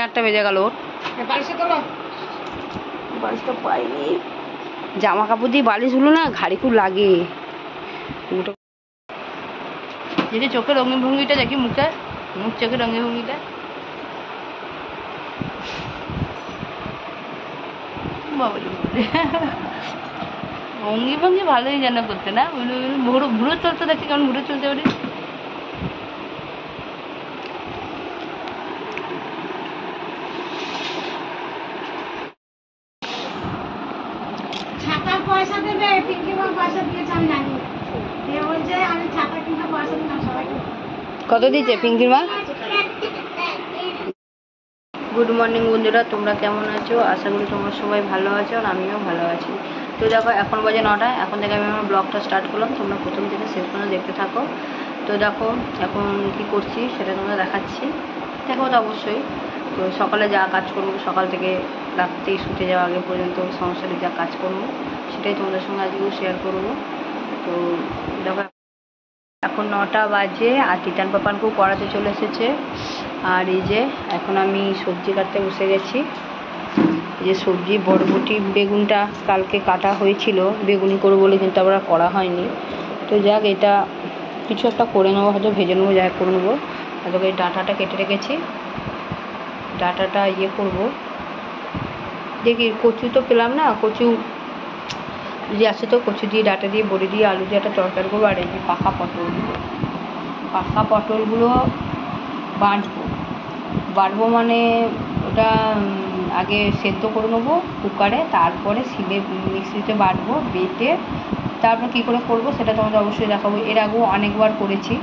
8টা বেজে গেল। বালিশটা পাইনি, জামা কাপড় দিয়ে বালিশগুলো না ঘাড়ি খুব লাগে। দেখি চোখের রঙিন ভঙ্গিটা, দেখি মুখ চোখের রঙিন ভঙ্গিটা। ভঙ্গি ভঙ্গি ভালোই যেন করতে না, ঘুরে চলতে দেখি কেমন ঘুরে চলতে পারি। পয়সা দেবে, পিঙ্কিমা পয়সা দিয়েছে আমি জানি। বলছে আমি ছাতা কিনতে পয়সা দিলাম সবাইকে। কত দিয়েছে পিঙ্কির মা? গুড মর্নিং বন্ধুরা, তোমরা কেমন আছো? আশা করি তোমরা সবাই ভালো আছো আর আমিও ভালো আছি। তো দেখো এখন বাজে 9টা, এখন থেকে আমি আমার ব্লগটা স্টার্ট করলাম। তোমরা প্রথম থেকে শেষ পর্যন্ত দেখতে থাকো। তো দেখো এখন কি করছি সেটা তোমরা দেখাচ্ছি, দেখো তো অবশ্যই। তো সকালে যা কাজ করবো, সকাল থেকে রাত্রেই শুতে যাওয়া আগে পর্যন্ত সংসারে যা কাজ করবো সেটাই তোমাদের সঙ্গে আজকেও শেয়ার করবো। তো দেখো এখন 9টা বাজে আর তিতান পাপানকেও পড়াতে চলে এসেছে। আর এই যে এখন আমি সবজি কাটতে বসে গেছি। এই যে সবজি, বরবটি, বেগুনটা কালকে কাটা হয়েছিল বেগুনি করবো বলে, কিন্তু আবার করা হয়নি। তো যাক, এটা কিছু একটা করে নেবো, হয়তো ভেজে নেবো, যা করে নেবো। তারপরে এই ডাঁটাটা কেটে রেখেছি, ডাঁটাটা করবো। দেখি কচু তো পেলাম না, কচু যদি আসে তো কচু দিয়ে, ডাঁটা দিয়ে, বড়ি দিয়ে, আলু দিয়ে একটা তরকারি করবো। আর এই যে পাকা পটলগুলো বাটবো মানে ওটা আগে সেদ্ধ করে নেবো কুকারে, তারপরে মিক্সিতে বাটবো, বেটে তারপর কী করে করবো সেটা তোমাদের অবশ্যই দেখাবো। এর আগেও অনেকবার করেছি।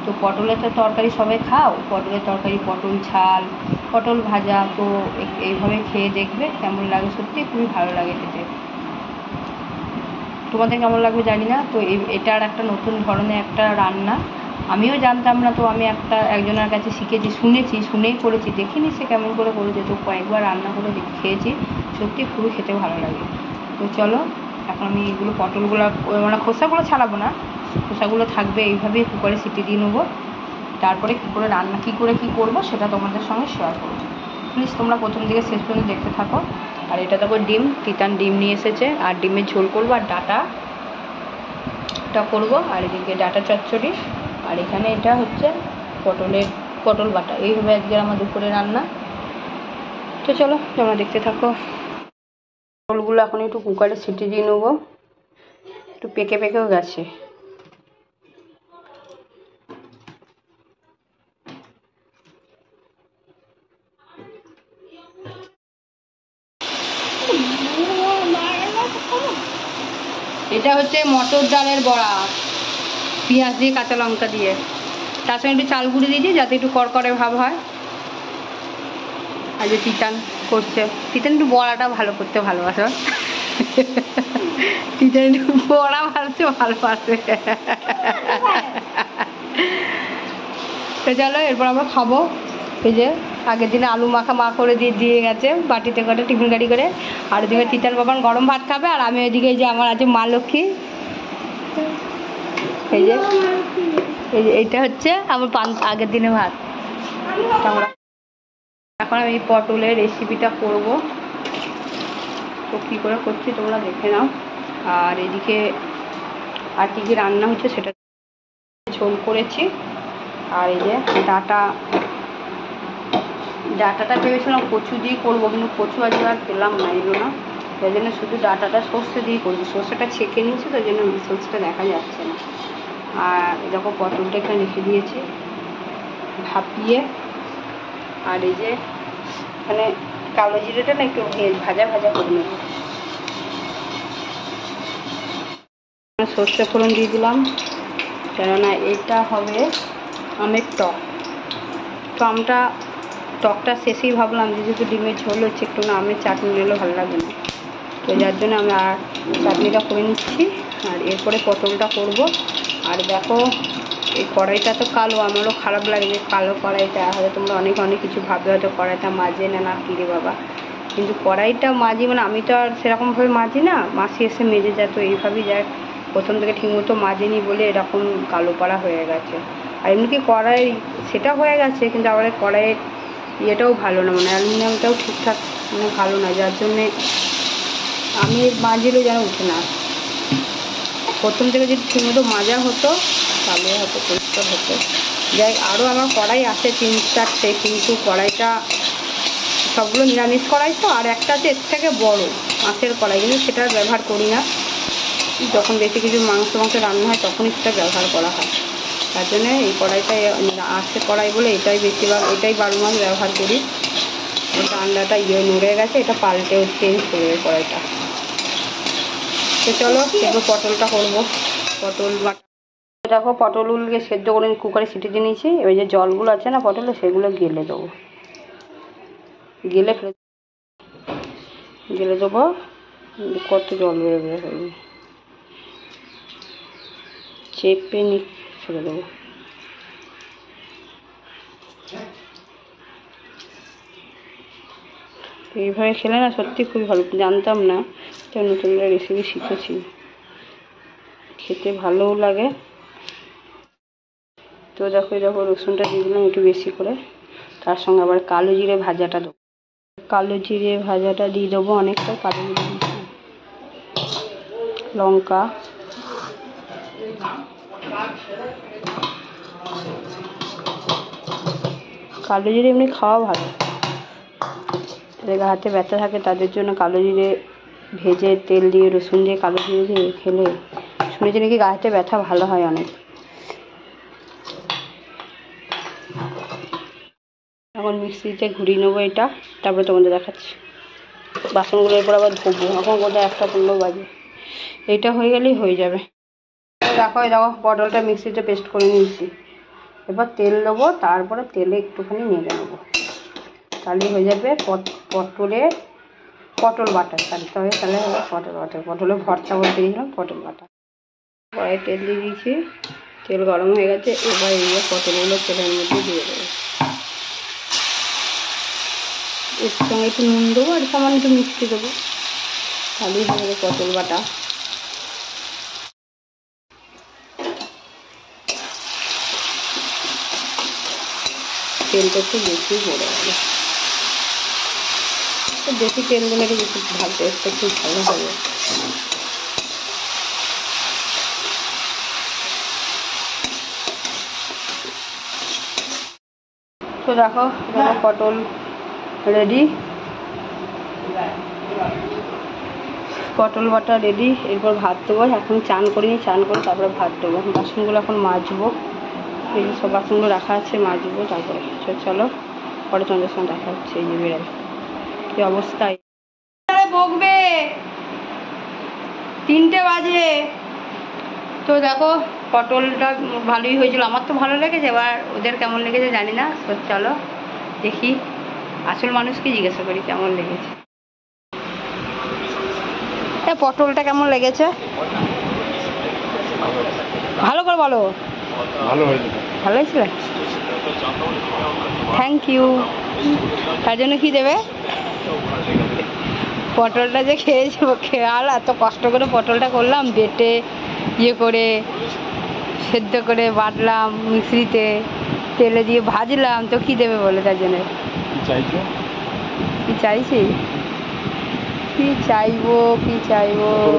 তো পটলের তো তরকারি সবাই খাও, পটলের তরকারি, পটল ঝাল, পটল ভাজা, তো এইভাবে খেয়ে দেখবে কেমন লাগে। সত্যি খুবই ভালো লাগে খেতে, তোমাদের কেমন লাগবে জানি না। তো এটা আর একটা নতুন ধরনের একটা রান্না, আমিও জানতাম না। তো আমি একজনের কাছে শিখেছি, শুনেই করেছি, দেখিনি সে কেমন করে করেছে। তো কয়েকবার রান্না করে খেয়েছি, সত্যি খুবই খেতে ভালো লাগে। তো চলো এখন আমি এগুলো পটলগুলো মানে খোসাগুলো ছাড়াবো না, খোসাগুলো থাকবে, এইভাবেই কুকারে সিটি দিয়ে নেবো। তারপরে কী করে রান্না কী করবো সেটা তোমাদের সঙ্গে শেয়ার করবো। প্লিজ তোমরা প্রথম দিকে শেষ পর্যন্ত দেখতে থাকো। আর এটা দেখো ডিম, তিতান ডিম নিয়ে এসেছে, আর ডিমের ঝোল করবো, আর ডাঁটাটা করবো, আর এদিকে ডাঁটা চচ্চড়ি, আর এখানে এটা হচ্ছে পটল বাটা। এইভাবে আজকে আমার দুপুরে রান্না। তো চলো তোমরা দেখতে থাকো। পটলগুলো এখন একটু কুকারে সিটি দিয়ে নেবো, একটু পেকেও গেছে। এটা হচ্ছে মটর ডালের বড়া, পেঁয়াজ দিয়ে, কাঁচা লঙ্কা দিয়ে, তার সঙ্গে একটু চাল গুঁড়ি দিয়েছি যাতে একটু করকরে ভাব হয়। আর যে তিতান করছে, তিতান একটু বড়াটা ভালো করতে ভালোবাসে, তিতান একটু বড়া ভালোবাসে। তো চলো এরপর আমরা খাবো। এই যে আগের দিনে আলু মাখা করে দিয়ে গেছে বাটিতে করে, টিফিন গাড়ি করে। আর ওদিকে তিতান বাবান গরম ভাত খাবে, আর আমি ওইদিকে যে আমার আছে মা লক্ষ্মী। এই যে এইটা হচ্ছে আমার আগের দিনে ভাত। এখন আমি পটলের রেসিপিটা করব, তো কী করে করছি তোমরা দেখে নাও। আর এদিকে আর কী রান্না হচ্ছে সেটা ঝোল করেছি। আর এই যে ডাঁটাটা ভেবেছিলাম কচু দিয়ে করবো, কিন্তু কচু আজকে আর পেলাম না, এলো না। তাই জন্য শুধু ডাঁটাটা সর্ষে দিয়ে করছি, সর্ষেটা ছেঁকে নিয়েছি, তো জন্য সর্ষেটা দেখা যাচ্ছে না। আর এরকম পটলটা এখানে রেখে দিয়েছি ভাপিয়ে। আর এই যে এখানে কালো জিরেটা না একটু ভাজা করে নেব। সর্ষে ফোড়ন দিয়ে দিলাম, কেননা এটা হবে আমের টক। তো টকটা শেষেই ভাবলাম যে যেহেতু ডিমের ঝোল হচ্ছে, একটু না আমের চাটনি নিলে ভালো লাগবে না, তো যার জন্য আমি আর চাটনিটা করে নিচ্ছি। আর এরপরে পটলটা করব। আর দেখো এই কড়াইটা তো কালো, আমারও খারাপ লাগে যে কালো কড়াইটা, হয়তো তোমরা অনেক কিছু ভাববে হয়তো কড়াইটা মাজে না কিরে বাবা, কিন্তু কড়াইটা মাজি মানে আমি তো আর সেরকমভাবে মাজি না, মাসি এসে মেজে যায়, তো এইভাবেই যায়। প্রথম থেকে ঠিকমতো মাজেনি বলে এরকম কালো পাড়া হয়ে গেছে। আর এমনি কি কড়াই সেটা হয়ে গেছে, কিন্তু আবার কড়াইয়ের ইয়েটাও ভালো না, মানে অ্যালুমিনিয়ামটাও ঠিকঠাক মানে ভালো না, যার জন্যে আমি মাজলেও যেন উঠে না। প্রথম থেকে যদি ঠিকমতো মাজা হতো তাহলে হয়তো পরিষ্কার হতো। যাই, আরও আমার কড়াই আছে 3-4টে, কিন্তু কড়াইটা সবগুলো নিরামিষ কড়াই তো, আর একটা আছে এর থেকে বড় মাছের কড়াই, কিন্তু সেটা ব্যবহার করি না। যখন বেশি কিছু মাংস রান্না হয় তখনই সেটা ব্যবহার করা হয়, তার জন্যে এই কড়াইটাই আছে কড়াই বলে এটাই বেশিরভাগ, এটাই 12 মাস ব্যবহার করি। রান্নাটা নড়ে গেছে, এটা পাল্টেও চেঞ্জ করবে কড়াইটা। তো চলো এবার পটলটা করবো। পটল বাটা দেখো, পটলগুলোকে সেদ্ধ করে কুকারে সিটি দিয়ে নিয়েছি। এবার যে জলগুলো আছে না পটলে, সেগুলো গেলে দেবো, গেলে দেবো। কত জল বেরোবে, চেপে ছেড়ে দেবো। এইভাবে খেলে না সত্যি খুবই ভালো, জানতাম না, তো নতুন রেসিপি শিখেছি, খেতে ভালোও লাগে। তো দেখো রসুনটা দিয়ে দিলাম একটু বেশি করে, তার সঙ্গে আবার কালো জিরে ভাজাটা দেবো। কালো জিরে ভাজাটা দিয়ে দেবো অনেকটা, কালো জিরে দিচ্ছি, লঙ্কা, কালো জিরে এমনি খাওয়া ভালো, যাদের হাতে ব্যথা থাকে তাদের জন্য কালো জিরে ভেজে তেল দিয়ে রসুন দিয়ে কালো জিরে দিয়ে খেলে শুনেছি নাকি গা হাতে ব্যথা ভালো হয় অনেক। এখন মিক্সিতে ঘুরিয়ে নেবো এটা, তারপরে তোমাদের দেখাচ্ছি। বাসনগুলো এরপর আবার ধোবো, এখন কোথায় 1:15 বাজে। এইটা হয়ে গেলেই হয়ে যাবে। দেখো পটলটা মিক্সিতে পেস্ট করে নিয়েছি। এবার তেল দেবো, তারপরে তেলে একটুখানি নেড়ে নেবো, তাহলেই হয়ে যাবে পটল বাটা। তাহলে হবে পটল বাটা, পটলের ভর্তা বলতে গেছিলাম, পটল বাটা। কড়াই তেল দিয়ে দিয়েছি, তেল গরম হয়ে গেছে। এবার এই পটলগুলো তেলের মধ্যে দিয়ে দেবো, এর সঙ্গে একটু নুন দেবো আর সামান্য একটু মিষ্টি দেবো, তাহলেই হয়ে যাবে পটল বাটা। তেলটা একটু বেশি পড়ে গেল, বেশি তেল দিলে বেশি ভালো, টেস্টটা খুব ভালো হবে। তো দেখো পটল রেডি, পটল বাটা রেডি। এরপর ভাত দেবো, এখন চান করিনি, চান করে তারপরে ভাত দেবো। বাসনগুলো এখন মাজবো, এই যে সব বাসনগুলো রাখা আছে মাজবো, তারপরে চলো পরে তোমাদের সঙ্গে দেখা হচ্ছে। এই যে বেড়াবে কি অবস্থায়, বকবে 3টে বাজে। তো দেখো পটলটা ভালোই হয়েছিল, আমার তো ভালো লেগেছে, এবার ওদের কেমন লেগেছে জানি না। চলো দেখি, আসল মানুষকে জিজ্ঞাসা করি কেমন লেগেছে। পটলটা কেমন লেগেছে ভালো করে বলো। ভালো হয়েছিল, থ্যাংক ইউ। তার জন্য কি দেবে? পটলটা যে খেয়েছি, খেয়াল এত কষ্ট করে পটলটা করলাম, বেটে ইয়ে করে সেদ্ধ করে বাটলাম মিক্সিতে, তেলে দিয়ে ভাজলাম, তো কি দেবে বলে? তার জন্য কি চাইছি, কি চাইবো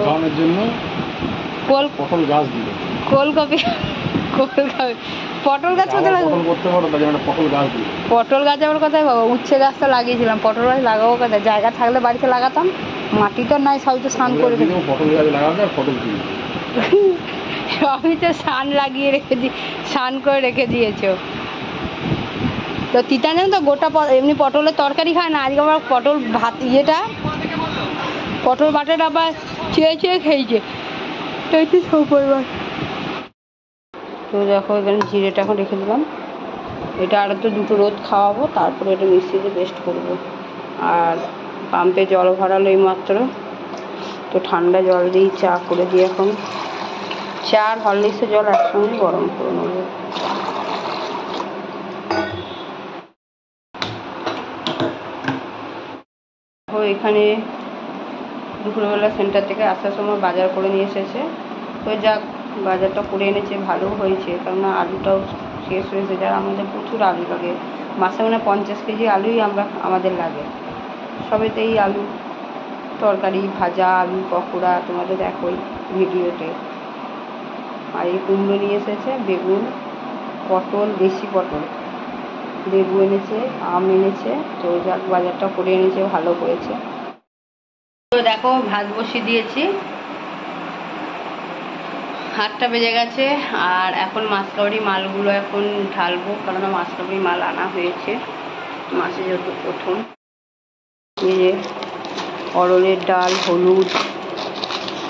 খাওয়ানোর জন্য পটল গাছ দিবে, কলকপি পটল গাছ কোথায় লাগাবো? পটল গাছ আমার কোথায় পাবো? উচ্ছে গাছ তো লাগিয়েছিলাম, পটল গাছ লাগাবো কোথায়? জায়গা থাকলে বাড়িতে লাগাতাম, মাটি তো নাই, সবই তো স্নান করে পটল গাছ লাগাবে, পটল সবই তো স্নান লাগিয়ে স্নান করে রেখে দিয়েছো। তো তিতা নেই তো, গোটা এমনি পটলের তরকারি খায় না, আজকে আমার পটল ভাত পটল বাটাটা আবার চেয়ে খেয়েছে। তো দেখো এখানে জিরেটা এখন রেখে দিলাম, এটা আর তো 2টো রোদ খাওয়াবো, তারপরে এটা মিক্সিতে পেস্ট করবো। আর পাম্পে জল ভরালো এই মাত্র, তো ঠান্ডা জল দিই চা করে দিই। এখন চা আর হরলিক্সের জল একসঙ্গে গরম করে নেবো। এখানে দুপুরবেলা সেন্টার থেকে আসার সময় বাজার করে নিয়ে এসেছে, তো যাক বাজারটা করে এনেছে, ভালো হয়েছে, কেননা আলুটাও শেষ হয়েছে, যার আমাদের প্রচুর আলু লাগে, মাসে মানে 50 কেজি আলুই আমাদের লাগে, সবেতেই আলু, তরকারি, ভাজা, আলু পকোড়া, তোমাদের দেখোই ভিডিওতে। আর এই কুমড়ো নিয়ে এসেছে, বেগুন, পটল, দেশি পটল, লেবু এনেছে, আম এনেছে, তো যাক বাজারটা করে এনেছে, ভালো করেছে। তো দেখো ভাত বসিয়ে দিয়েছি, 8টা বেজে গেছে। আর এখন মাছকাবড়ি মালগুলো এখন ঢালবো, কারণ মাছকাবড়ি মাল আনা হয়েছে মাসে যেহেতু প্রথম। এই যে অরলের ডাল, হলুদ,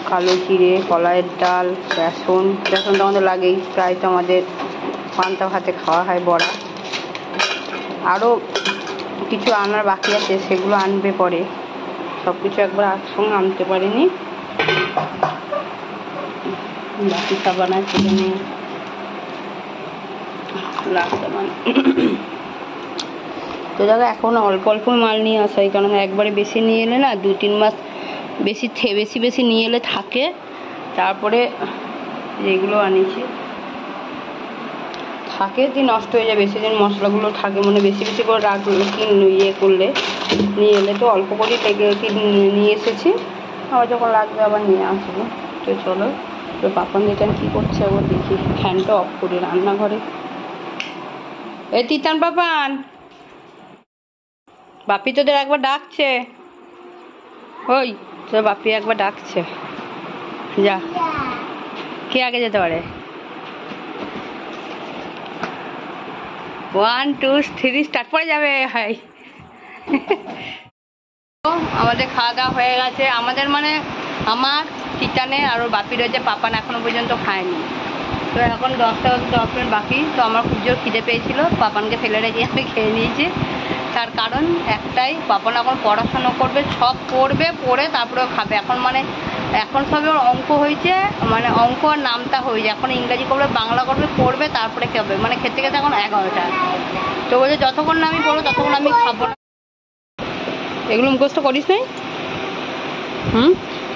কালো জিরে, কলাইয়ের ডাল, বেসনটা আমাদের লাগেই, প্রায় তো আমাদের পান্তা ভাতে খাওয়া হয়, বড়া। আরও কিছু আনার বাকি আছে, সেগুলো আনবে পরে, সব কিছু একবার একসঙ্গে আনতে পারিনি। বাকি সাবান আছে এখানে, লাস্ট সাবান। তো দেখো এখন অল্প অল্প মাল নিয়ে আসা হয়, কারণ একবারে বেশি নিয়ে এলে না 2-3 মাস বেশি নিয়ে এলে থাকে। তারপরে যেগুলো আনিছি থাকে যে নষ্ট হয়ে যায়, বেশি দিন মশলাগুলো থাকে, মানে বেশি করে রাখলে ইয়ে করলে, নিয়ে এলে তো অল্প করেই নিয়ে এসেছি, আবার যখন লাগবে আবার নিয়ে আসবো। তো চলো, তো পাপান যেটা কী করছে আবার দেখি, ফ্যানটা অফ করে রান্নাঘরে। এ তিতান পাপান, বাপি তোদের একবার ডাকছে, ওই তোর বাপি একবার ডাকছে, যা। কে আগে যেতে পারে? 1 2 3 স্টার্ট করে যাবে। হাই, আমাদের খাওয়া দাওয়া হয়ে গেছে, আমাদের মানে আমার, তিতানের আর ওর বাপি রয়েছে, পাপান এখনো পর্যন্ত খায়নি। তো এখন 10টা 10 মিনিট বাকি। তো আমার খুব জোর খিদে পেয়েছিল, পাপানকে ফেলে রেখে আমি খেয়ে নিয়েছি। তার কারণ একটাই, পাপান এখন পড়াশোনা করবে, সব পড়বে, পড়ে তারপরেও খাবে। এখন সবে ওর অঙ্ক হয়েছে, মানে অঙ্ক আর নামতা হয়েছে, এখন ইংরাজি করবে, বাংলা করবে, পড়বে, তারপরে খাবে, মানে খেতে খেতে এখন 11টা। তো বলছে যতক্ষণ না আমি পড়বো ততক্ষণ আমি খাবো না। এগুলো মুখস্থ করিস নাই?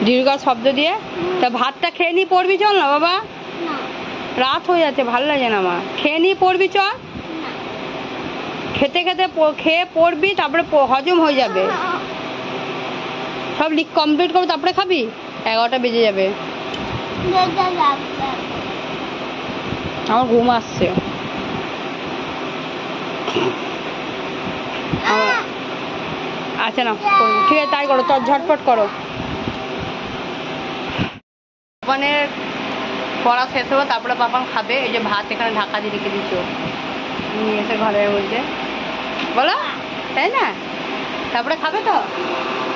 দীর্ঘ শব্দ দিয়ে। তা ভাতটা খেয়ে নিয়ে পড়বি, চল না বাবা, রাত হয়ে যাচ্ছে, ভালো লাগে না আমার। খেয়ে নিয়ে পড়বি, চল। খেতে খেয়ে পড়বি, তারপরে হজম হয়ে যাবে, সব কমপ্লিট করবো, তারপরে খাবি। 11টা বেজে যাবে, আমার ঘুম আসছে। আচ্ছা না, ঠিক আছে তাই করো, তোর ঝটপট করো। পাপানের পড়া শেষ হলো, তারপরে পাপান খাবে। এই যে ভাত এখানে ঢাকা দিয়ে রেখে দিচ্ছ, নিয়ে এসে ঘরের মধ্যে, বলো তাই না? তারপরে খাবে তো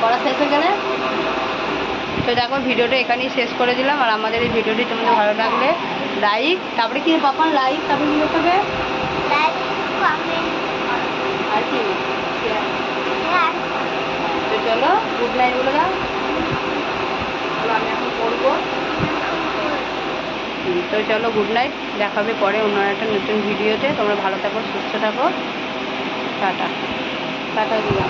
পড়া শেষ হয়ে গেলে। তো দেখো ভিডিওটা এখানেই শেষ করে দিলাম। আর আমাদের এই ভিডিওটি তোমাদের ভালো লাগলে লাইক, তারপরে কি পাপান লাইক, তারপরে কি করতে হবে? আর কি? তো চলো, গুড নাইট বলে দাও। আমি এখন পড়বো। তো চলো, গুড নাইট, দেখা হবে পরে অন্য একটা নতুন ভিডিওতে। তোমরা ভালো থাকো, সুস্থ থাকো, টাটা টাটা দিলাম।